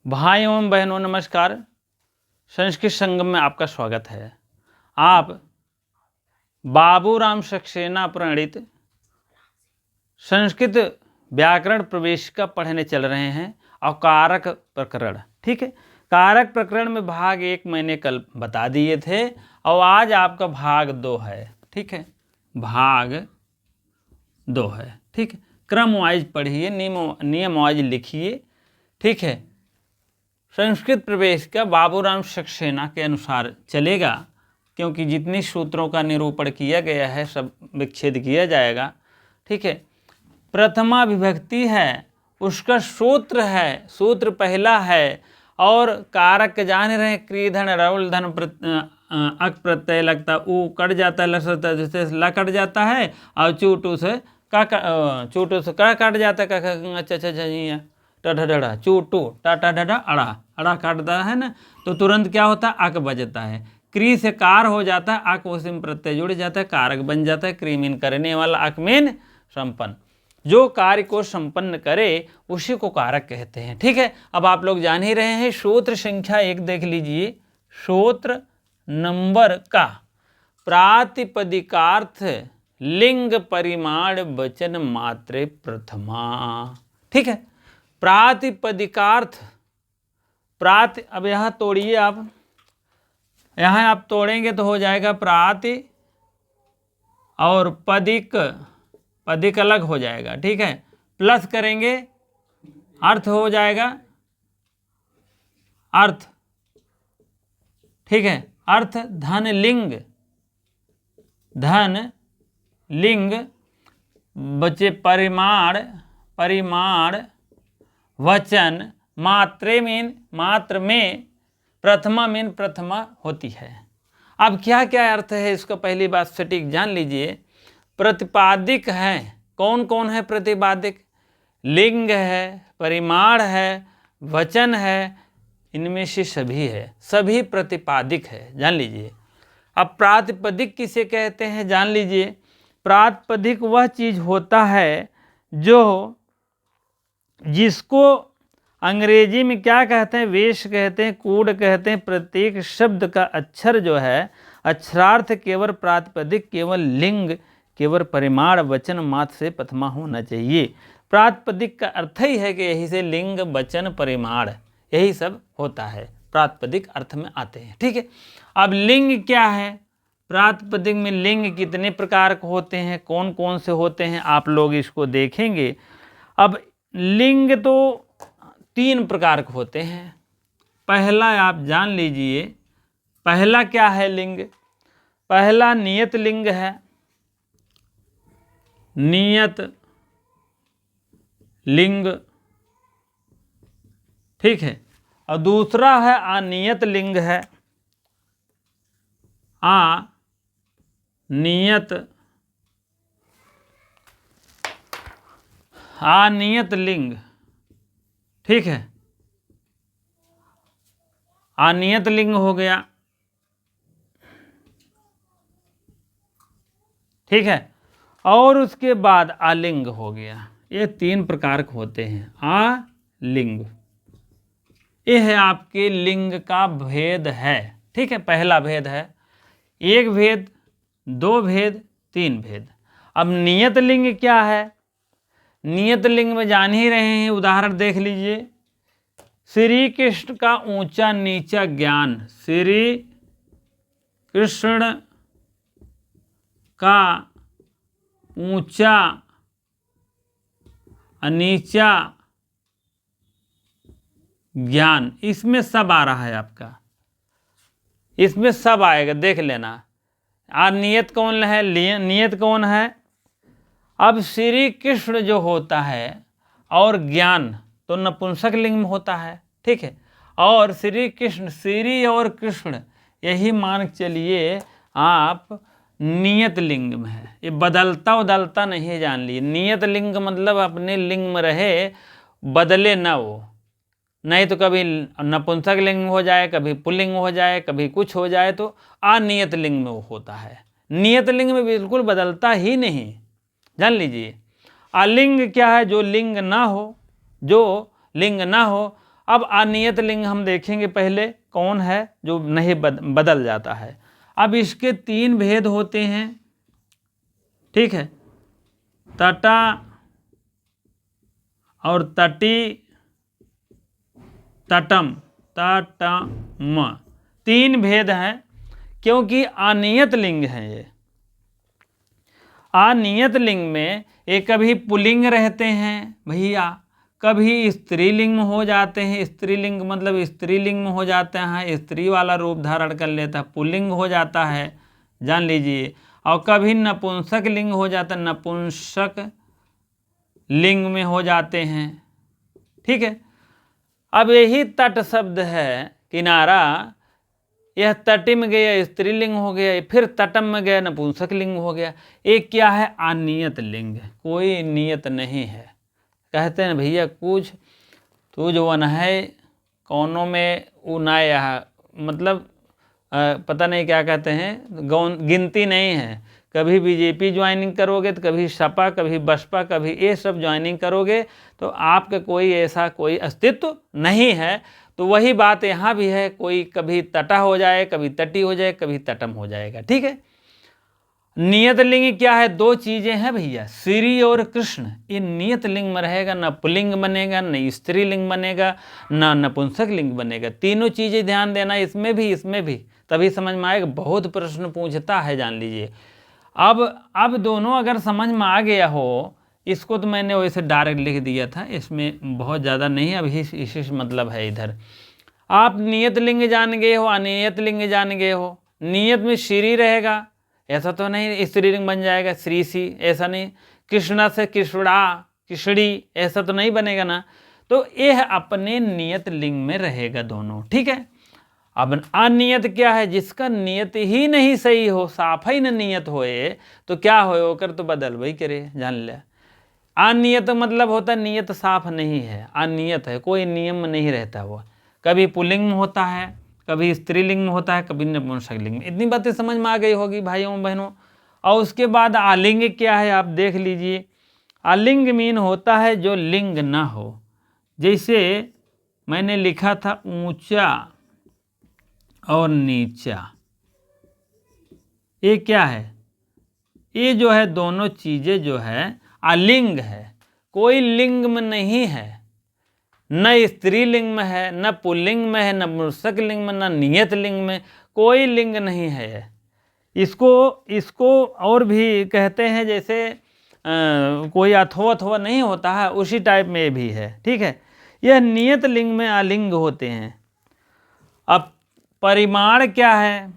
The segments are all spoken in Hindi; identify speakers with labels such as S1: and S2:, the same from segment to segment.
S1: भाइयों एवं बहनों नमस्कार। संस्कृत संगम में आपका स्वागत है। आप बाबूराम सक्सेना प्रणीत संस्कृत व्याकरण प्रवेशिका पढ़ने चल रहे हैं और कारक प्रकरण, ठीक है। कारक प्रकरण में भाग 1 मैंने कल बता दिए थे और आज आपका भाग 2 है, ठीक है। भाग 2 है, ठीक है। क्रम वाइज पढ़िए, नियम वाइज लिखिए, ठीक है। संस्कृत प्रवेश का बाबूराम सक्सेना के अनुसार चलेगा, क्योंकि जितनी सूत्रों का निरूपण किया गया है सब विच्छेद किया जाएगा, ठीक है। प्रथमा विभक्ति है, उसका सूत्र है, सूत्र पहला है और कारक जान रहे क्री धन रउल धन अक प्रत्यय लगता, ऊ कट जाता है, जैसे ल कट जाता है और चूटू से का कट जाता है, अच्छा टढ़ा चूटू टाटा डा अड़ा अड़ा काटता है ना, तो तुरंत क्या होता है, अक बजता है। क्री से कार हो जाता है, अक उसी में प्रत्यय जुड़ जाता है, कारक बन जाता है। क्री मीन करने वाला, अक मीन संपन्न, जो कार्य को संपन्न करे उसी को कारक कहते हैं, ठीक है। अब आप लोग जान ही रहे हैं। सूत्र संख्या 1 देख लीजिए। सूत्र नंबर का प्रातिपदिकार्थ लिंग परिमाण वचन मात्रे प्रथमा, ठीक है। प्रातिपदिकार्थ अब यहाँ तोड़िए आप, यहाँ आप तोड़ेंगे तो हो जाएगा प्राति और पदिक अलग हो जाएगा, ठीक है। प्लस करेंगे अर्थ हो जाएगा अर्थ, ठीक है। अर्थ धन लिंग बचे परिमाण वचन मात्रे मीन मात्र में प्रथमा मीन प्रथमा होती है। अब क्या क्या अर्थ है इसका पहली बात सटीक जान लीजिए। प्रतिपादिक है, कौन कौन है प्रतिपादिक? लिंग है, परिमाण है, वचन है, इनमें से सभी है, सभी प्रतिपादिक है, जान लीजिए। अब प्रातिपदिक किसे कहते हैं जान लीजिए। प्रातिपदिक वह चीज होता है जिसको अंग्रेजी में क्या कहते हैं, वेश कहते हैं, कूड़ कहते हैं। प्रत्येक शब्द का अक्षर जो है, अक्षरार्थ केवल प्रातिपदिक, केवल लिंग, केवल परिमाण वचन मात्र से प्रथमा होना चाहिए। प्रातिपदिक का अर्थ ही है कि यही से लिंग वचन परिमाण यही सब होता है, प्रातिपदिक अर्थ में आते हैं, ठीक है। अब लिंग क्या है? प्रातिपदिक में लिंग कितने प्रकार के होते हैं, कौन कौन से होते हैं, आप लोग इसको देखेंगे। अब लिंग तो 3 प्रकार के होते हैं। पहला आप जान लीजिए, पहला क्या है लिंग? पहला नियत लिंग है, नियत लिंग, ठीक है। और दूसरा है अनियत लिंग है, अनियत लिंग, ठीक है। अनियत लिंग हो गया, ठीक है। और उसके बाद अलिंग हो गया। ये 3 प्रकार के होते हैं। अलिंग, ये है आपके लिंग का भेद है, ठीक है। पहला भेद है, 1 भेद, 2 भेद, 3 भेद। अब नियत लिंग क्या है? नियत लिंग में जान ही रहे हैं, उदाहरण देख लीजिए। श्री कृष्ण का ऊंचा नीचा ज्ञान, श्री कृष्ण का ऊंचा नीचा ज्ञान, इसमें सब आ रहा है आपका, इसमें सब आएगा, देख लेना। और नियत कौन है? नियत कौन है? अब श्री कृष्ण जो होता है और ज्ञान तो नपुंसक लिंग में होता है, ठीक है। और श्री कृष्ण, श्री और कृष्ण यही मान चलिए आप नियत लिंग में है। ये बदलता नहीं है, जान लीजिए। नियत लिंग मतलब अपने लिंग में रहे, बदले ना वो, नहीं तो कभी नपुंसक लिंग हो जाए, कभी पुल्लिंग हो जाए, कभी कुछ हो जाए, तो अनियत लिंग में वो होता है। नियत लिंग में बिल्कुल बदलता ही नहीं, जान लीजिए। अलिंग क्या है? जो लिंग ना हो, अब अनियत लिंग हम देखेंगे पहले कौन है जो नहीं बदल जाता है। अब इसके 3 भेद होते हैं, ठीक है, तटा और तटी, तटम, तटम, 3 भेद हैं, क्योंकि अनियत लिंग है ये। अनियत लिंग में ये कभी पुल्लिंग रहते हैं भैया, कभी स्त्रीलिंग में हो जाते हैं। स्त्रीलिंग मतलब स्त्रीलिंग में हो जाते हैं, स्त्री वाला रूप धारण कर लेता है, पुल्लिंग हो जाता है, जान लीजिए। और कभी नपुंसक लिंग हो जाता है, नपुंसक लिंग में हो जाते हैं, ठीक है। अब यही तट शब्द है किनारा, यह तटी में गया स्त्रीलिंग हो गया, फिर तटम में गया नपुंसक लिंग हो गया। एक क्या है? अनियत लिंग, कोई नियत नहीं है। कहते हैं भैया कुछ तू जो वन है कौनों में उनाया, मतलब पता नहीं क्या कहते हैं, गिनती नहीं है। कभी बीजेपी ज्वाइनिंग करोगे तो कभी सपा, कभी बसपा, कभी ये सब ज्वाइनिंग करोगे तो आपका कोई ऐसा कोई अस्तित्व नहीं है। तो वही बात यहाँ भी है, कोई कभी तटा हो जाए, कभी तटी हो जाए, कभी तटम हो जाएगा, ठीक है। नियत लिंग क्या है? 2 चीजें हैं भैया, श्री और कृष्ण। ये नियत लिंग में रहेगा, न पुल्लिंग बनेगा, न स्त्रीलिंग बनेगा, न नपुंसक लिंग बनेगा। तीनों चीजें ध्यान देना, इसमें भी, तभी समझ में आएगा। बहुत प्रश्न पूछता है, जान लीजिए। अब दोनों अगर समझ में आ गया हो, इसको तो मैंने वैसे डायरेक्ट लिख दिया था, इसमें बहुत ज़्यादा नहीं है, अभी इसी मतलब है। इधर आप नियत लिंग जान गए हो, अनियत लिंग जान गए हो। नियत में श्री रहेगा, ऐसा तो नहीं स्त्रीलिंग बन जाएगा, श्री सी, ऐसा नहीं। कृष्णा से कृष्णा, कृष्णी, ऐसा तो नहीं बनेगा ना। तो यह अपने नियत लिंग में रहेगा दोनों, ठीक है। अब अनियत क्या है? जिसका नियत ही नहीं सही हो, साफ ही न नियत होए, तो क्या हो कर तो बदल वही करे, जान ले। अनियत मतलब होता है नियत साफ नहीं है, अनियत है, कोई नियम नहीं रहता। वो कभी पुल्लिंग में होता है, कभी स्त्रीलिंग में होता है, कभी नपुंसक लिंग में। इतनी बातें समझ में आ गई होगी भाइयों बहनों। और उसके बाद आलिंग क्या है आप देख लीजिए। आलिंग मीन होता है जो लिंग ना हो। जैसे मैंने लिखा था ऊंचा और नीचा, ये क्या है? ये जो है दोनों चीजें जो है अलिंग है, कोई लिंग में नहीं है, न स्त्रीलिंग में है, न पुल्लिंग में है, न नपुंसक लिंग में, न नियत लिंग में, कोई लिंग नहीं है। इसको और भी कहते हैं, जैसे कोई अथवा नहीं होता है, उसी टाइप में भी है, ठीक है। यह नियत लिंग में अलिंग होते हैं। अब परिमाण क्या है?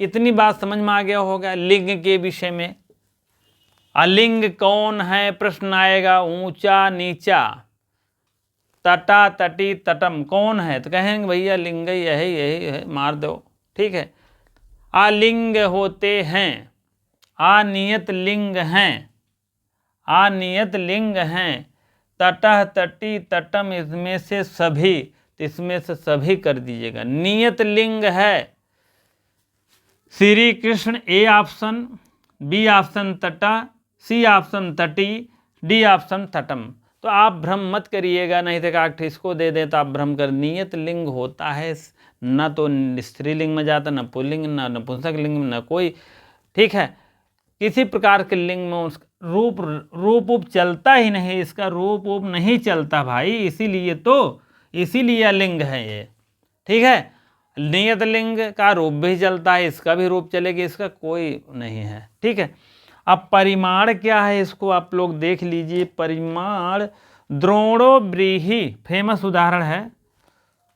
S1: इतनी बात समझ में आ गया होगा लिंग के विषय में। अलिंग कौन है? प्रश्न आएगा। ऊंचा नीचा, तटा तटी तटम कौन है? तो कहेंगे भैया लिंग यही है, मार दो, ठीक है। अलिंग होते हैं, अनियत लिंग हैं, अनियत लिंग हैं। तटह तटी तटम, इसमें से सभी, इसमें से सभी कर दीजिएगा। नियत लिंग है Shri Krishna, A option, B option तटा, सी ऑप्शन तटी, डी ऑप्शन तटम। तो आप भ्रम मत करिएगा, नहीं तो काट इसको दे दे तो आप भ्रम कर। नियत लिंग होता है न तो स्त्रीलिंग में जाता, न पुल्लिंग, न नपुंसक लिंग में, न कोई, ठीक है, किसी प्रकार के लिंग में उसका रूप चलता ही नहीं, इसका रूप नहीं चलता भाई। इसीलिए अलिंग है ये, ठीक है। नियत लिंग का रूप भी चलता है, इसका भी रूप चलेगा, इसका कोई नहीं है, ठीक है। अब परिमाण क्या है, इसको आप लोग देख लीजिए। परिमाण द्रोणो व्रीहि, फेमस उदाहरण है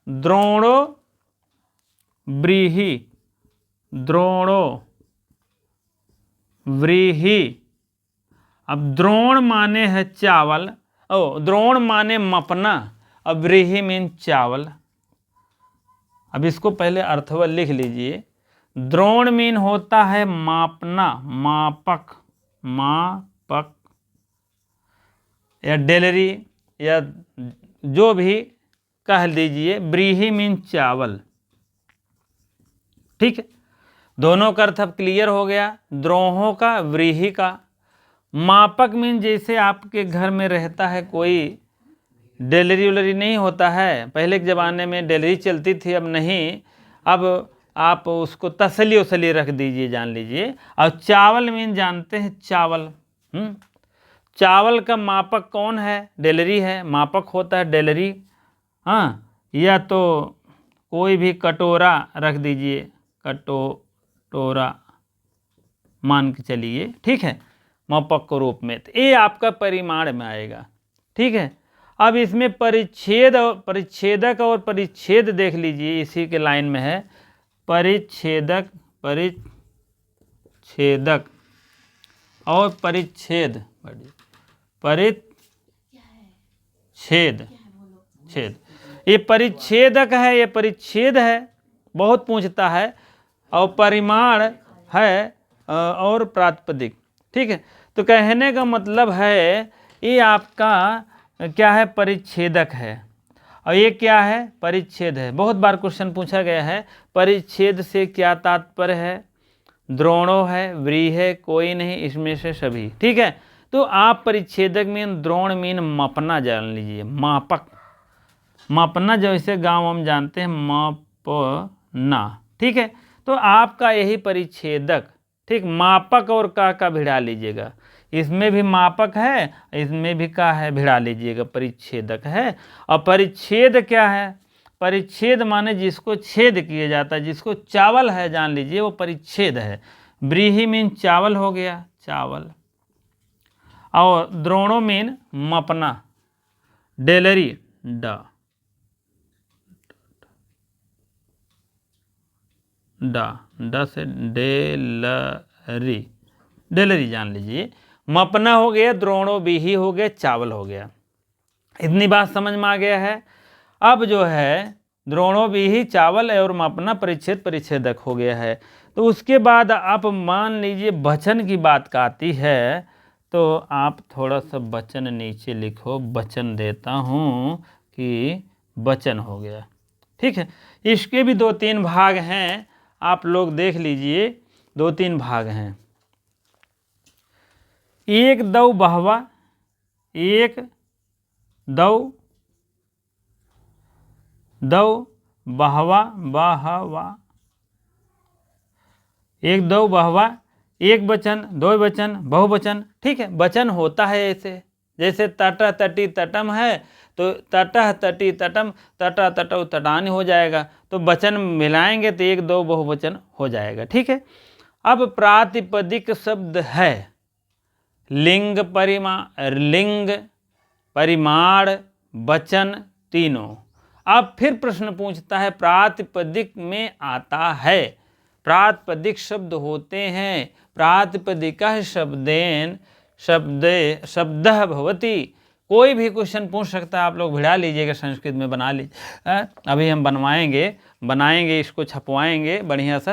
S1: द्रोणो व्रीहि, द्रोणो व्रीहि। अब द्रोण माने है चावल, द्रोण माने मपना, अब व्रीहि मीन चावल। अब इसको पहले अर्थवल लिख लीजिए। द्रोण मीन होता है मापना, मापक, मापक या डेलरी या जो भी कह दीजिए। व्रीहि मीन चावल, ठीक है। दोनों का अर्थ अब क्लियर हो गया, द्रोहों का, व्रीहि का। मापक मीन जैसे आपके घर में रहता है कोई डेलरी उलरी नहीं होता है। पहले के ज़माने में डेलरी चलती थी, अब नहीं। अब आप उसको तसली उसली रख दीजिए, जान लीजिए। और चावल मीन जानते हैं, चावल। चावल का मापक कौन है? डेलरी है, मापक होता है डेलरी। हाँ, या तो कोई भी कटोरा रख दीजिए, कटोरा मान के चलिए, ठीक है, मापक के रूप में। तो ये आपका परिमाण में आएगा, ठीक है। अब इसमें परिच्छेद और परिच्छेदक और परिच्छेद देख लीजिए, इसी के लाइन में है। परिच्छेदक, परिच्छेदक और परिच्छेद, परिच्छेद, छेद। ये परिच्छेदक है, ये परिच्छेद है, बहुत पूछता है। और परिमाण है और प्रातिपदिक, ठीक है। तो कहने का मतलब है ये आपका क्या है? परिच्छेदक है। और ये क्या है? परिच्छेद है। बहुत बार क्वेश्चन पूछा गया है, परिच्छेद से क्या तात्पर्य है? द्रोणों है, व्रीहि है, कोई नहीं, इसमें से सभी, ठीक है। तो आप परिच्छेदक मीन द्रोण मीन मापना जान लीजिए, मापक, मापना जैसे गांव हम जानते हैं, मापना, ठीक है। तो आपका यही परिच्छेदक, ठीक, मापक और का भिड़ा लीजिएगा। इसमें भी मापक है, इसमें भी का है, भिड़ा लीजिएगा, परिच्छेदक है। और परिच्छेद क्या है? परिच्छेद माने जिसको छेद किया जाता है, जिसको चावल है, जान लीजिए वो परिच्छेद है। व्रीहि मीन चावल हो गया, चावल। और द्रोणों मीन मपना, डेलरी, डा से डेलरी, डेलरी जान लीजिए। मपना हो गया, द्रोणों बीही हो गया, चावल हो गया। इतनी बात समझ में आ गया है। अब जो है द्रोणों बीही, चावल और मपना परिच्छेद, परिच्छेदक हो गया है। तो उसके बाद आप मान लीजिए वचन की बात आती है, तो आप थोड़ा सा वचन नीचे लिखो, वचन देता हूँ कि वचन हो गया, ठीक है। इसके भी 2-3 भाग हैं, आप लोग देख लीजिए, 2-3 भाग हैं। एक दो बहवा, एक दो बहवा, बहवा, एक दो बहवा, एक वचन, दो वचन, बहुवचन, ठीक है। वचन होता है ऐसे, जैसे तट, तटी, तटम है, तो तटह, तटी, तटम, तटा, तटौ, तटान हो जाएगा। तो वचन मिलाएंगे तो एक दो बहुवचन हो जाएगा, ठीक है। अब प्रातिपदिक शब्द है, लिंग, लिंग, परिमाण, वचन, तीनों। अब फिर प्रश्न पूछता है, प्रातिपदिक में आता है, प्रातिपदिक शब्द होते हैं, प्रातिपदिकः शब्देन शब्दः भवति। कोई भी क्वेश्चन पूछ सकता है, आप लोग भिड़ा लीजिएगा, संस्कृत में बना लीजिए। अभी हम बनाएंगे, इसको छपवाएंगे बढ़िया सा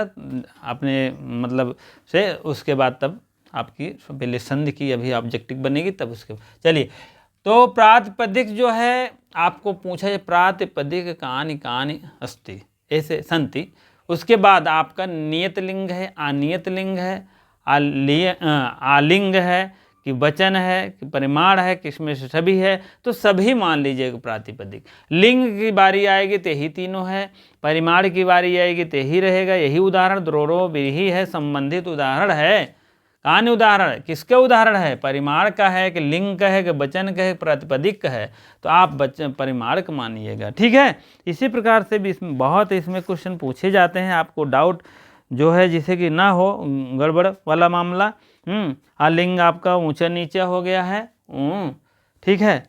S1: अपने मतलब से। उसके बाद तब आपकी पहले संधि की अभी ऑब्जेक्टिव बनेगी, तब उसके चलिए। तो प्रातिपदिक जो है आपको पूछा है, प्रातिपदिक कानि कानि अस्ति, ऐसे संति। उसके बाद आपका नियत लिंग है, अनियत लिंग है, आलिंग है, कि वचन है, कि परिमाण है, किसमें से सभी है, तो सभी मान लीजिएगा प्रातिपदिक। लिंग की बारी आएगी तो यही तीनों है, परिमाण की बारी आएगी तो यही रहेगा, यही उदाहरण द्रोणों बीही है, संबंधित उदाहरण है। कहान उदाहरण, किसके उदाहरण है? परिमाण का है, कि लिंग का है, कि वचन का है, प्रातिपदिक का है, तो आप परिमाण का मानिएगा, ठीक है। इसी प्रकार से भी इसमें बहुत इसमें क्वेश्चन पूछे जाते हैं, आपको डाउट जो है जिसे कि ना हो गड़बड़ वाला मामला। लिंग आपका ऊंचा नीचा हो गया है, ठीक है।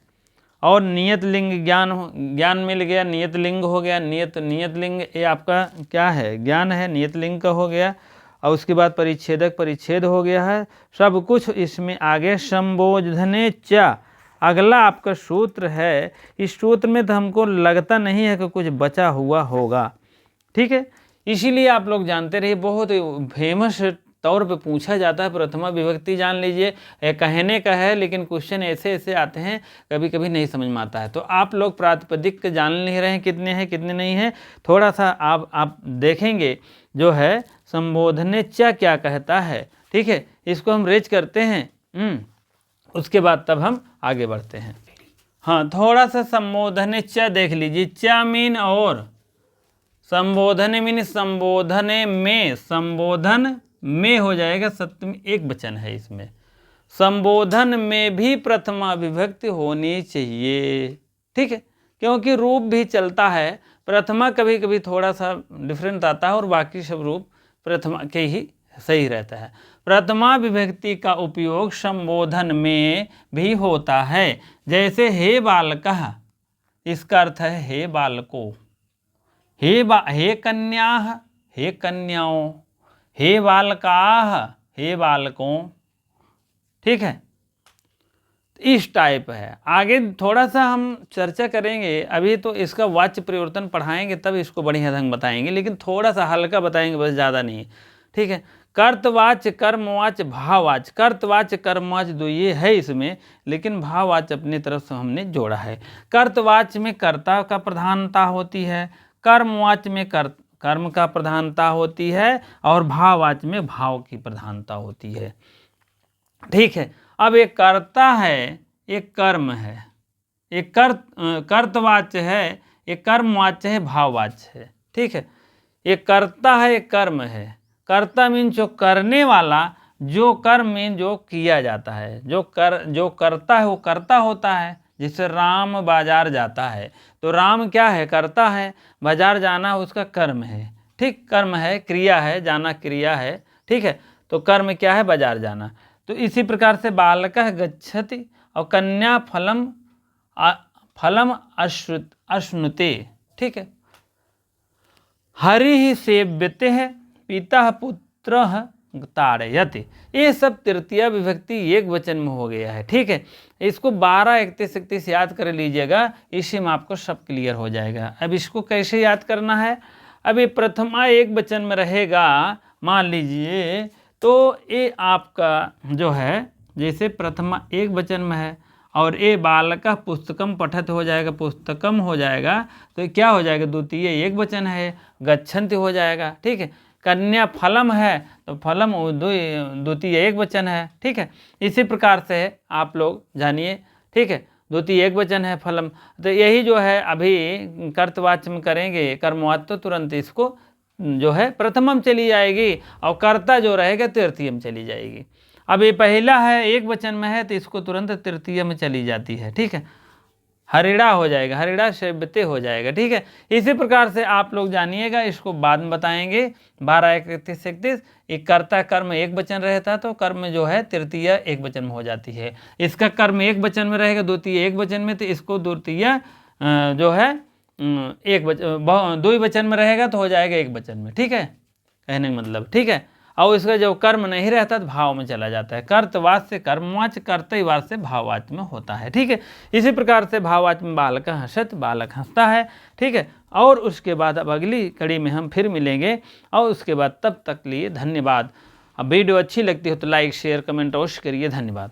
S1: और नियत लिंग ज्ञान मिल गया, नियत लिंग हो गया, नियत लिंग ये आपका क्या है? ज्ञान है, नियत लिंग का हो गया। और उसके बाद परिच्छेदक, परिच्छेद हो गया है, सब कुछ इसमें आगे। संबोधने च अगला आपका सूत्र है। इस सूत्र में तो हमको लगता नहीं है कि कुछ बचा हुआ होगा, ठीक है। इसीलिए आप लोग जानते रहिए, बहुत फेमस तौर पे पूछा जाता है। प्रथमा विभक्ति जान लीजिए, कहने का है, लेकिन क्वेश्चन ऐसे ऐसे आते हैं, कभी कभी नहीं समझ में आता है। तो आप लोग प्रातिपदिक जान नहीं रहे हैं, कितने हैं कितने नहीं हैं, थोड़ा सा आप देखेंगे जो है संबोधने च क्या कहता है, ठीक है। इसको हम रेज करते हैं, उसके बाद तब हम आगे बढ़ते हैं। हाँ, थोड़ा सा संबोधन च देख लीजिए। च मीन और, संबोधन मीन संबोधन में हो जाएगा, सप्तमी एक वचन है इसमें। संबोधन में भी प्रथमा विभक्ति होनी चाहिए, ठीक है, क्योंकि रूप भी चलता है। प्रथमा कभी कभी थोड़ा सा डिफरेंट आता है और बाकी सब रूप प्रथमा के ही सही रहता है। प्रथमा विभक्ति का उपयोग संबोधन में भी होता है, जैसे हे बालकः, इसका अर्थ है हे बालकों, हे कन्याः, हे कन्याओं, हे बालकाः, हे बालकों, ठीक है। इस टाइप है। आगे थोड़ा सा हम चर्चा करेंगे, अभी तो इसका वाच्य परिवर्तन पढ़ाएंगे तब इसको बढ़िया ढंग बताएंगे, लेकिन थोड़ा सा हल्का बताएंगे बस, ज़्यादा नहीं, ठीक है। कर्तवाच्य, कर्मवाच्य, भाववाच्य। कर्तवाच्य कर्मवाच्य दो ये है इसमें, लेकिन भाववाच्य अपनी तरफ से हमने जोड़ा है। कर्तवाच्य में कर्ता का प्रधानता होती है, कर्मवाच्य में कर्म का प्रधानता होती है, और भाववाच्य में भाव की प्रधानता होती है, ठीक है। अब एक कर्ता है, एक कर्म है, एक कर्तवाच्य है, एक कर्मवाच्य है, भाववाच्य है, ठीक है। एक कर्ता है, एक कर्म है। कर्ता मीन जो करने वाला, जो कर्म मीन जो किया जाता है, जो करता है वो कर्ता होता है। जैसे राम बाजार जाता है, तो राम क्या है, करता है, बाजार जाना उसका कर्म है, ठीक, कर्म है, क्रिया है, जाना क्रिया है, ठीक है। तो कर्म क्या है, बाजार जाना। तो इसी प्रकार से बालकः गच्छति और कन्या फलम अश्नुते, ठीक है। हरिः सेव्यते पिता पुत्रः ताड़यति, ये सब तृतीया विभक्ति एक वचन में हो गया है, ठीक है। इसको 12, 31, 31 याद कर लीजिएगा, इसी में आपको सब क्लियर हो जाएगा। अब इसको कैसे याद करना है, अभी प्रथमा एक वचन में रहेगा, मान लीजिए, तो ये आपका जो है, जैसे प्रथमा एक वचन में है और ये बालकः पुस्तकम पठत हो जाएगा, पुस्तकम हो जाएगा, तो क्या हो जाएगा, द्वितीय एक वचन है, गच्छन्ति हो जाएगा, ठीक है। कन्या फलम है तो फलम द्वितीय एक वचन है, ठीक है। इसी प्रकार से आप लोग जानिए, ठीक है, द्वितीय एक वचन है फलम। तो यही जो है अभी कर्तवाच्य में करेंगे, कर्मवाच्य तो तुरंत इसको जो है प्रथमम चली जाएगी और कर्ता जो रहेगा तृतीय में चली जाएगी। अब ये पहला है एक वचन में है तो इसको तुरंत तृतीय में चली जाती है, ठीक है। हरिड़ा हो जाएगा, हरिड़ा सेव्यते हो जाएगा, ठीक है। इसी प्रकार से आप लोग जानिएगा, इसको बाद में बताएंगे। 12, 31, 31 एक कर्ता कर्म एक वचन रहता तो कर्म जो है तृतीय एक वचन में हो जाती है। इसका कर्म एक वचन में रहेगा, द्वितीय एक वचन में, तो इसको द्वितीय जो है एक वचन, दो वचन में रहेगा तो हो जाएगा एक वचन में, ठीक है, कहने का मतलब, ठीक है। और इसका जो कर्म नहीं रहता तो भाव में चला जाता है। कर्तवाच्य से कर्मवाच्य, कर्तवाच्य से भाववाच्य में होता है, ठीक है। इसी प्रकार से भाववाच्य में बालक हंसत, बालक हंसता है, ठीक है। और उसके बाद अब अगली कड़ी में हम फिर मिलेंगे, और उसके बाद तब तक लिए धन्यवाद। अब वीडियो अच्छी लगती हो तो लाइक शेयर कमेंट अवश्य करिए, धन्यवाद।